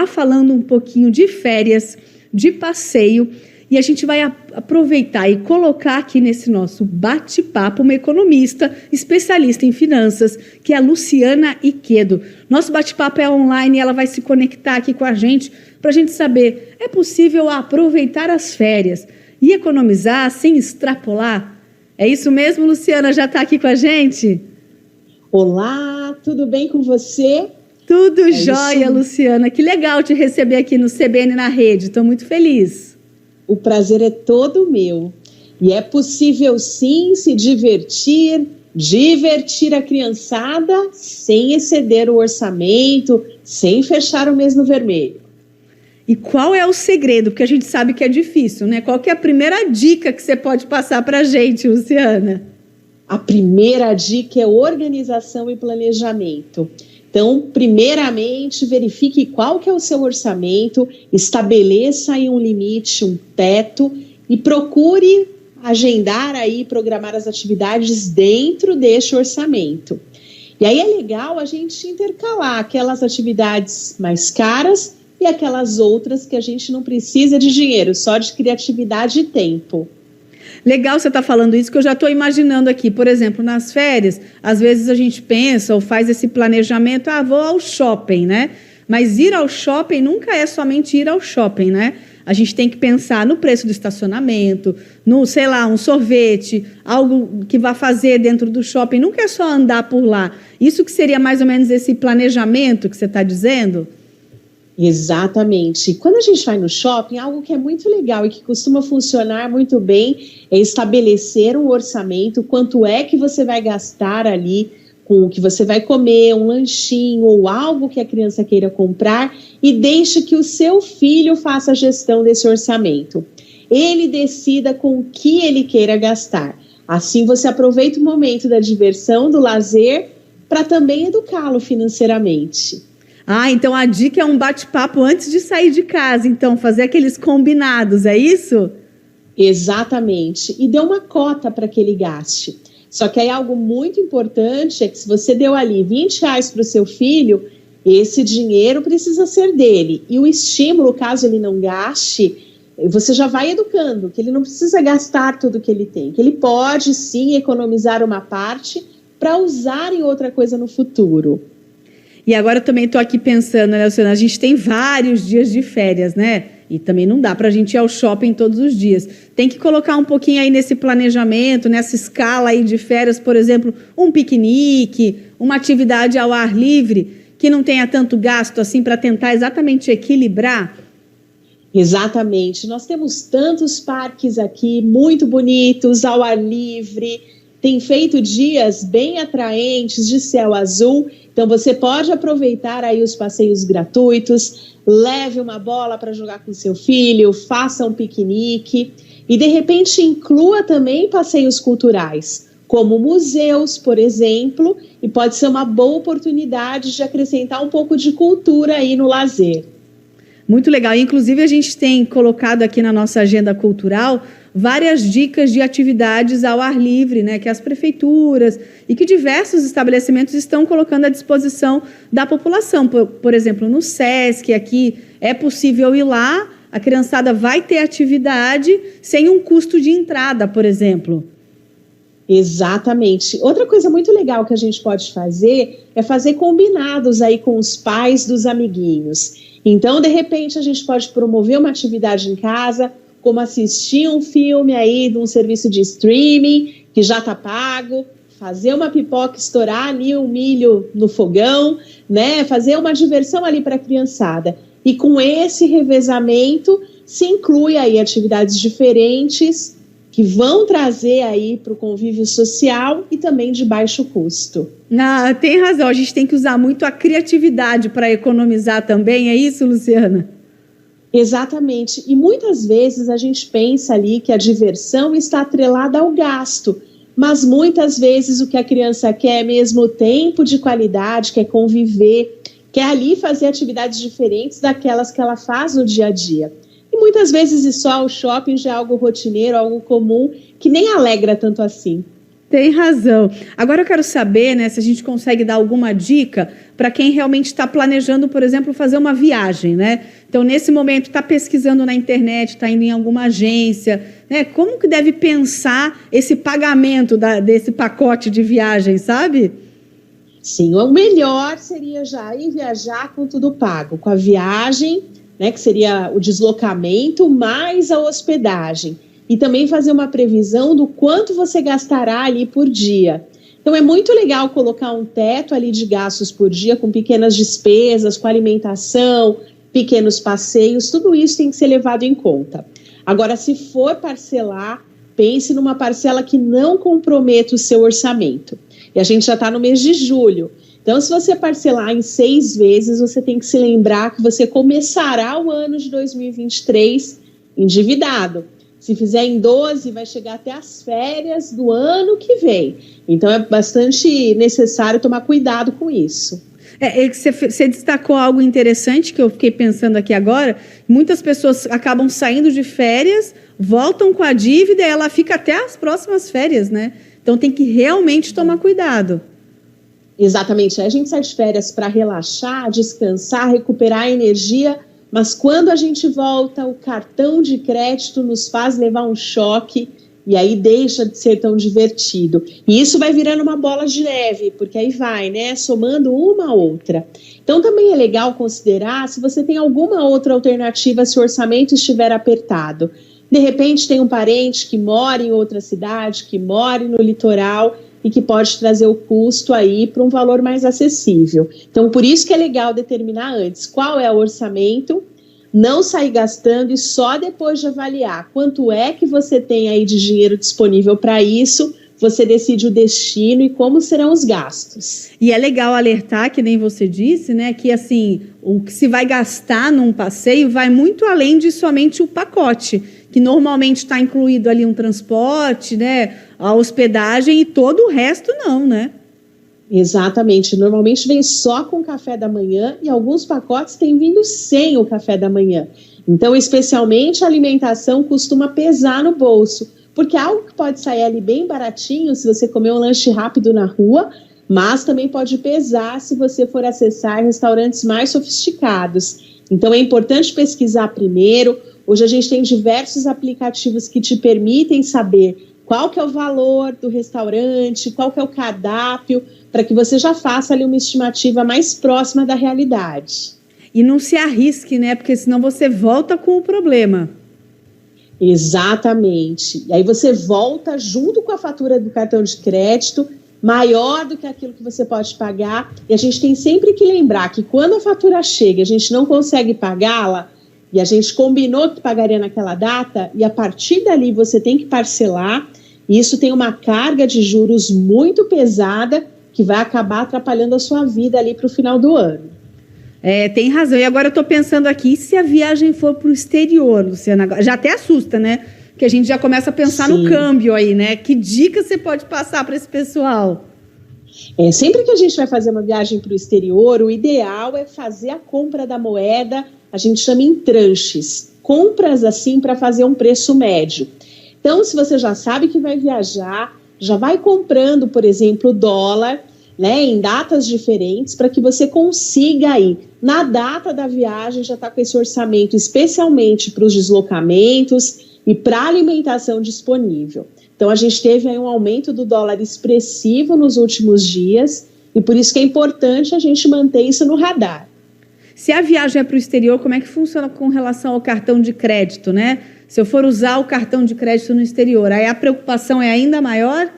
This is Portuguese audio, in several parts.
continuar falando um pouquinho de férias, de passeio, e a gente vai aproveitar e colocar aqui nesse nosso bate-papo uma economista especialista em finanças, que é a Luciana Ikeda. Nosso bate-papo é online e ela vai se conectar aqui com a gente para a gente saber, é possível aproveitar as férias e economizar sem extrapolar? É isso mesmo, Luciana? Já está aqui com a gente? Olá, tudo bem com você? Tudo jóia, Luciana. Que legal te receber aqui no CBN na Rede. Estou muito feliz. O prazer é todo meu. E é possível sim se divertir a criançada sem exceder o orçamento, sem fechar o mês no vermelho. E qual é o segredo? Porque a gente sabe que é difícil, né? Qual que é a primeira dica que você pode passar para a gente, Luciana? A primeira dica é organização e planejamento. Então, primeiramente, verifique qual que é o seu orçamento, estabeleça aí um limite, um teto e procure agendar aí, programar as atividades dentro deste orçamento. E aí é legal a gente intercalar aquelas atividades mais caras e aquelas outras que a gente não precisa de dinheiro, só de criatividade e tempo. Legal você estar falando isso, que eu já estou imaginando aqui. Por exemplo, nas férias, às vezes a gente pensa ou faz esse planejamento, vou ao shopping, né? Mas ir ao shopping nunca é somente ir ao shopping, né? A gente tem que pensar no preço do estacionamento, no, sei lá, um sorvete, algo que vá fazer dentro do shopping. Nunca é só andar por lá. Isso que seria mais ou menos esse planejamento que você está dizendo? Exatamente. Quando a gente vai no shopping, algo que é muito legal e que costuma funcionar muito bem é estabelecer um orçamento, quanto é que você vai gastar ali com o que você vai comer, um lanchinho ou algo que a criança queira comprar e deixe que o seu filho faça a gestão desse orçamento. Ele decida com o que ele queira gastar. Assim você aproveita o momento da diversão, do lazer, para também educá-lo financeiramente. Então a dica é um bate-papo antes de sair de casa, então, fazer aqueles combinados, é isso? Exatamente, e dê uma cota para que ele gaste. Só que aí algo muito importante é que se você deu ali R$20 para o seu filho, esse dinheiro precisa ser dele. E o estímulo, caso ele não gaste, você já vai educando, que ele não precisa gastar tudo que ele tem, que ele pode sim economizar uma parte para usar em outra coisa no futuro. E agora eu também estou aqui pensando, né, Luciana, a gente tem vários dias de férias, né? E também não dá para a gente ir ao shopping todos os dias. Tem que colocar um pouquinho aí nesse planejamento, nessa escala aí de férias, por exemplo, um piquenique, uma atividade ao ar livre, que não tenha tanto gasto assim para tentar exatamente equilibrar. Exatamente. Nós temos tantos parques aqui, muito bonitos, ao ar livre, tem feito dias bem atraentes, de céu azul. Então, você pode aproveitar aí os passeios gratuitos, leve uma bola para jogar com seu filho, faça um piquenique e, de repente, inclua também passeios culturais, como museus, por exemplo, e pode ser uma boa oportunidade de acrescentar um pouco de cultura aí no lazer. Muito legal. Inclusive, a gente tem colocado aqui na nossa agenda cultural várias dicas de atividades ao ar livre, né, que as prefeituras e que diversos estabelecimentos estão colocando à disposição da população. Por exemplo, no SESC, aqui é possível ir lá, a criançada vai ter atividade sem um custo de entrada, por exemplo. Exatamente. Outra coisa muito legal que a gente pode fazer é fazer combinados aí com os pais dos amiguinhos. Então, de repente, a gente pode promover uma atividade em casa, como assistir um filme aí de um serviço de streaming que já está pago, fazer uma pipoca, estourar ali um milho no fogão, né? Fazer uma diversão ali para a criançada. E com esse revezamento se inclui aí atividades diferentes que vão trazer aí para o convívio social e também de baixo custo. Tem razão, a gente tem que usar muito a criatividade para economizar também, é isso, Luciana? Exatamente, e muitas vezes a gente pensa ali que a diversão está atrelada ao gasto, mas muitas vezes o que a criança quer é mesmo tempo de qualidade, quer conviver, quer ali fazer atividades diferentes daquelas que ela faz no dia a dia. E muitas vezes ir só ao shopping já é algo rotineiro, algo comum, que nem alegra tanto assim. Tem razão. Agora eu quero saber, né, se a gente consegue dar alguma dica para quem realmente está planejando, por exemplo, fazer uma viagem, né? Então, nesse momento, está pesquisando na internet, está indo em alguma agência, né? Como que deve pensar esse pagamento desse pacote de viagem, sabe? Sim, o melhor seria já ir viajar com tudo pago, com a viagem, né, que seria o deslocamento, mais a hospedagem. E também fazer uma previsão do quanto você gastará ali por dia. Então, é muito legal colocar um teto ali de gastos por dia, com pequenas despesas, com alimentação, pequenos passeios, tudo isso tem que ser levado em conta. Agora, se for parcelar, pense numa parcela que não comprometa o seu orçamento. E a gente já está no mês de julho. Então, se você parcelar em 6 vezes, você tem que se lembrar que você começará o ano de 2023 endividado. Se fizer em 12, vai chegar até as férias do ano que vem. Então, é bastante necessário tomar cuidado com isso. Você destacou algo interessante que eu fiquei pensando aqui agora. Muitas pessoas acabam saindo de férias, voltam com a dívida e ela fica até as próximas férias, né? Então, tem que realmente tomar cuidado. Exatamente. A gente sai de férias para relaxar, descansar, recuperar a energia, mas quando a gente volta, o cartão de crédito nos faz levar um choque e aí deixa de ser tão divertido. E isso vai virando uma bola de neve, porque aí vai, né, somando uma a outra. Então, também é legal considerar se você tem alguma outra alternativa se o orçamento estiver apertado. De repente, tem um parente que mora em outra cidade, que mora no litoral e que pode trazer o custo aí para um valor mais acessível. Então, por isso que é legal determinar antes qual é o orçamento, não sair gastando e só depois de avaliar quanto é que você tem aí de dinheiro disponível para isso, você decide o destino e como serão os gastos. E é legal alertar, que nem você disse, né, que assim, o que se vai gastar num passeio vai muito além de somente o pacote, que normalmente está incluído ali um transporte, né, a hospedagem e todo o resto não, né? Exatamente. Normalmente vem só com o café da manhã e alguns pacotes têm vindo sem o café da manhã. Então, especialmente a alimentação costuma pesar no bolso, porque é algo que pode sair ali bem baratinho se você comer um lanche rápido na rua, mas também pode pesar se você for acessar restaurantes mais sofisticados. Então, é importante pesquisar primeiro. Hoje a gente tem diversos aplicativos que te permitem saber qual que é o valor do restaurante, qual que é o cardápio, para que você já faça ali uma estimativa mais próxima da realidade. E não se arrisque, né? Porque senão você volta com o problema. Exatamente. E aí você volta junto com a fatura do cartão de crédito, maior do que aquilo que você pode pagar. E a gente tem sempre que lembrar que quando a fatura chega, a gente não consegue pagá-la, e a gente combinou que pagaria naquela data, e a partir dali você tem que parcelar, e isso tem uma carga de juros muito pesada, que vai acabar atrapalhando a sua vida ali para o final do ano. Tem razão. E agora eu estou pensando aqui, se a viagem for para o exterior, Luciana, já até assusta, né? Porque a gente já começa a pensar no câmbio aí, né? Que dica você pode passar para esse pessoal? Sempre que a gente vai fazer uma viagem para o exterior, o ideal é fazer a compra da moeda, a gente chama em tranches, compras assim para fazer um preço médio. Então, se você já sabe que vai viajar, já vai comprando, por exemplo, o dólar, né, em datas diferentes, para que você consiga aí, na data da viagem, já está com esse orçamento, especialmente para os deslocamentos e para a alimentação disponível. Então, a gente teve aí um aumento do dólar expressivo nos últimos dias, e por isso que é importante a gente manter isso no radar. Se a viagem é para o exterior, como é que funciona com relação ao cartão de crédito, né? Se eu for usar o cartão de crédito no exterior, aí a preocupação é ainda maior?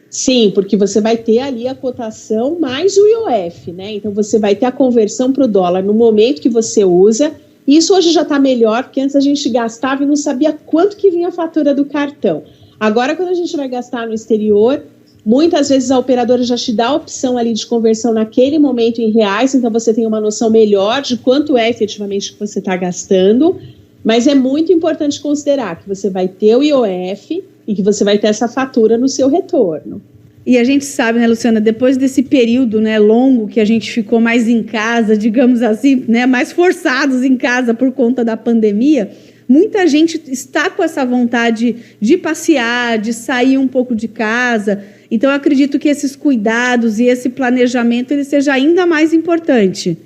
Sim, porque você vai ter ali a cotação mais o IOF, né? Então, você vai ter a conversão para o dólar no momento que você usa. E isso hoje já está melhor, porque antes a gente gastava e não sabia quanto que vinha a fatura do cartão. Agora, quando a gente vai gastar no exterior, muitas vezes a operadora já te dá a opção ali de conversão naquele momento em reais, então você tem uma noção melhor de quanto é efetivamente que você está gastando. Mas é muito importante considerar que você vai ter o IOF e que você vai ter essa fatura no seu retorno. E a gente sabe, né, Luciana, depois desse período, né, longo que a gente ficou mais em casa, digamos assim, né, mais forçados em casa por conta da pandemia, muita gente está com essa vontade de passear, de sair um pouco de casa. Então, eu acredito que esses cuidados e esse planejamento ele seja ainda mais importante.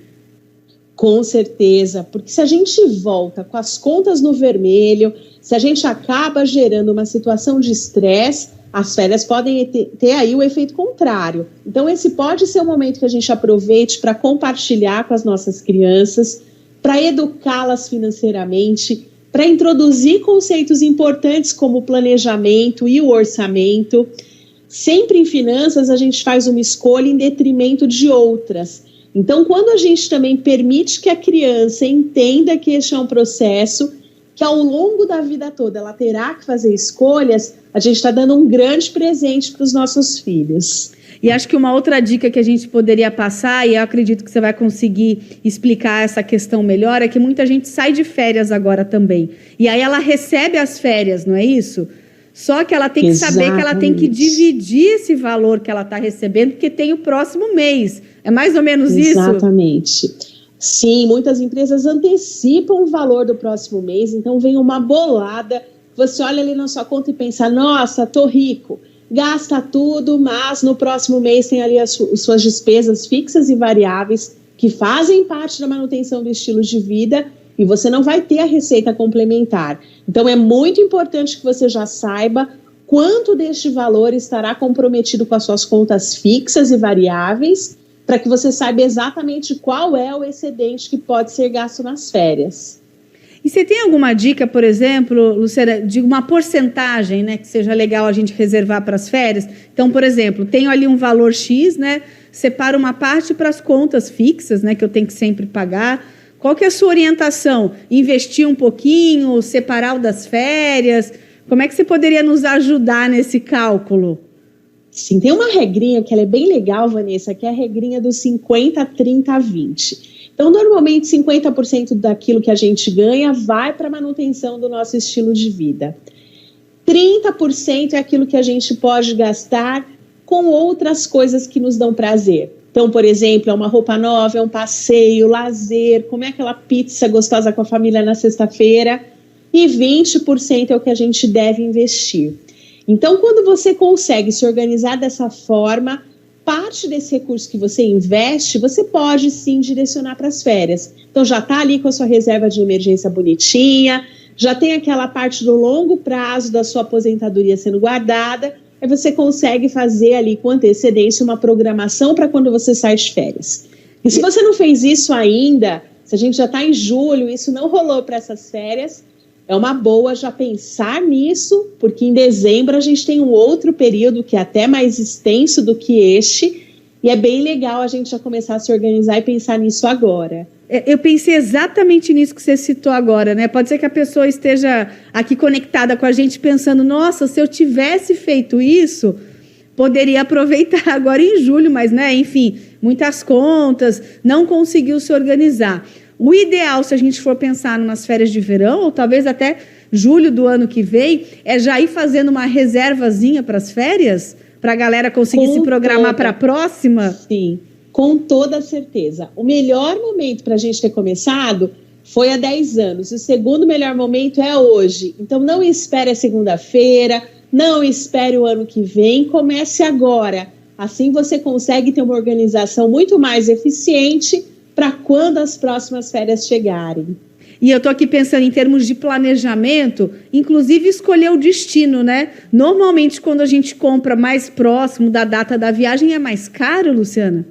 Com certeza, porque se a gente volta com as contas no vermelho, se a gente acaba gerando uma situação de estresse, as férias podem ter aí o efeito contrário. Então, esse pode ser o momento que a gente aproveite para compartilhar com as nossas crianças, para educá-las financeiramente, para introduzir conceitos importantes como o planejamento e o orçamento. Sempre em finanças, a gente faz uma escolha em detrimento de outras. Então, quando a gente também permite que a criança entenda que este é um processo, que ao longo da vida toda ela terá que fazer escolhas, a gente está dando um grande presente para os nossos filhos. E acho que uma outra dica que a gente poderia passar, e eu acredito que você vai conseguir explicar essa questão melhor, é que muita gente sai de férias agora também. E aí ela recebe as férias, não é isso? Só que ela tem que saber que ela tem que dividir esse valor que ela está recebendo, porque tem o próximo mês. É mais ou menos isso? Exatamente. Sim, muitas empresas antecipam o valor do próximo mês, então vem uma bolada. Você olha ali na sua conta e pensa, nossa, tô rico. Gasta tudo, mas no próximo mês tem ali as suas despesas fixas e variáveis que fazem parte da manutenção do estilo de vida e você não vai ter a receita complementar. Então, é muito importante que você já saiba quanto deste valor estará comprometido com as suas contas fixas e variáveis, para que você saiba exatamente qual é o excedente que pode ser gasto nas férias. E você tem alguma dica, por exemplo, Luciana, de uma porcentagem, né, que seja legal a gente reservar para as férias? Então, por exemplo, tenho ali um valor X, né, separo uma parte para as contas fixas, né, que eu tenho que sempre pagar. Qual que é a sua orientação? Investir um pouquinho, separar o das férias? Como é que você poderia nos ajudar nesse cálculo? Sim, tem uma regrinha que ela é bem legal, Vanessa, que é a regrinha dos 50, 30, 20. Então, normalmente, 50% daquilo que a gente ganha vai para a manutenção do nosso estilo de vida. 30% é aquilo que a gente pode gastar com outras coisas que nos dão prazer. Então, por exemplo, é uma roupa nova, é um passeio, lazer, comer aquela pizza gostosa com a família na sexta-feira. E 20% é o que a gente deve investir. Então, quando você consegue se organizar dessa forma, parte desse recurso que você investe, você pode sim direcionar para as férias. Então, já está ali com a sua reserva de emergência bonitinha, já tem aquela parte do longo prazo da sua aposentadoria sendo guardada, aí você consegue fazer ali com antecedência uma programação para quando você sai de férias. E se você não fez isso ainda, se a gente já está em julho, isso não rolou para essas férias, é uma boa já pensar nisso, porque em dezembro a gente tem um outro período que é até mais extenso do que este, e é bem legal a gente já começar a se organizar e pensar nisso agora. Eu pensei exatamente nisso que você citou agora, né? Pode ser que a pessoa esteja aqui conectada com a gente pensando, nossa, se eu tivesse feito isso, poderia aproveitar agora em julho, mas, né, enfim, muitas contas, não conseguiu se organizar. O ideal, se a gente for pensar nas férias de verão, ou talvez até julho do ano que vem, é já ir fazendo uma reservazinha para as férias, para a galera conseguir se programar para a próxima? Sim, com toda certeza. O melhor momento para a gente ter começado foi há 10 anos. O segundo melhor momento é hoje. Então, não espere a segunda-feira, não espere o ano que vem, comece agora. Assim você consegue ter uma organização muito mais eficiente para quando as próximas férias chegarem. E eu estou aqui pensando em termos de planejamento, inclusive escolher o destino, né? Normalmente, quando a gente compra mais próximo da data da viagem, é mais caro, Luciana?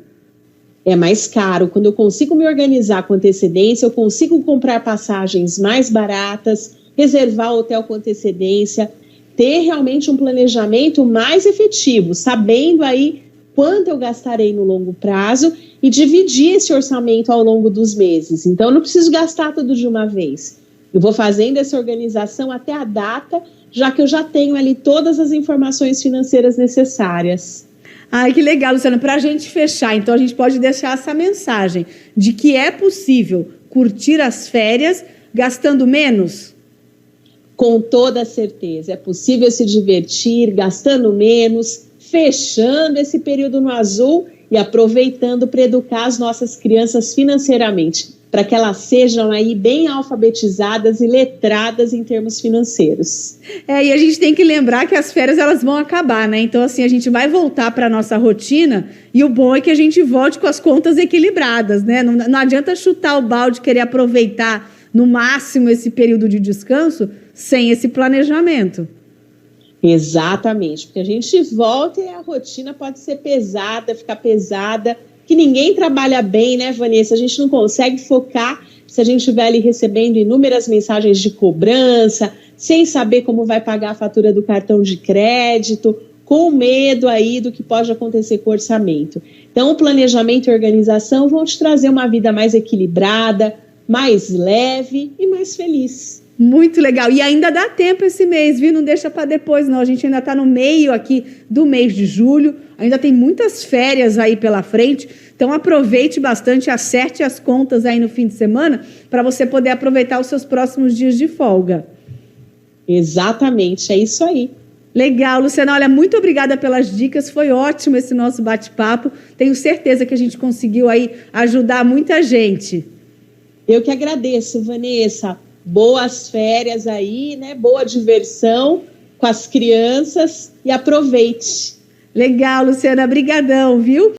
É mais caro. Quando eu consigo me organizar com antecedência, eu consigo comprar passagens mais baratas, reservar hotel com antecedência, ter realmente um planejamento mais efetivo, sabendo aí quanto eu gastarei no longo prazo e dividir esse orçamento ao longo dos meses. Então, eu não preciso gastar tudo de uma vez. Eu vou fazendo essa organização até a data, já que eu já tenho ali todas as informações financeiras necessárias. Ai, que legal, Luciana. Para a gente fechar, então, a gente pode deixar essa mensagem de que é possível curtir as férias gastando menos? Com toda certeza. É possível se divertir gastando menos, fechando esse período no azul e aproveitando para educar as nossas crianças financeiramente, para que elas sejam aí bem alfabetizadas e letradas em termos financeiros. E a gente tem que lembrar que as férias elas vão acabar, né? Então, assim, a gente vai voltar para a nossa rotina e o bom é que a gente volte com as contas equilibradas, né? Não adianta chutar o balde, querer aproveitar no máximo esse período de descanso sem esse planejamento. Exatamente, porque a gente volta e a rotina pode ser pesada, ficar pesada, que ninguém trabalha bem, né, Vanessa? A gente não consegue focar se a gente estiver ali recebendo inúmeras mensagens de cobrança, sem saber como vai pagar a fatura do cartão de crédito, com medo aí do que pode acontecer com o orçamento. Então, o planejamento e a organização vão te trazer uma vida mais equilibrada, mais leve e mais feliz. Muito legal. E ainda dá tempo esse mês, viu? Não deixa para depois, não. A gente ainda está no meio aqui do mês de julho. Ainda tem muitas férias aí pela frente. Então, aproveite bastante, acerte as contas aí no fim de semana para você poder aproveitar os seus próximos dias de folga. Exatamente, é isso aí. Legal, Luciana. Olha, muito obrigada pelas dicas. Foi ótimo esse nosso bate-papo. Tenho certeza que a gente conseguiu aí ajudar muita gente. Eu que agradeço, Vanessa. Boas férias aí, né? Boa diversão com as crianças e aproveite. Legal, Luciana. Brigadão, viu?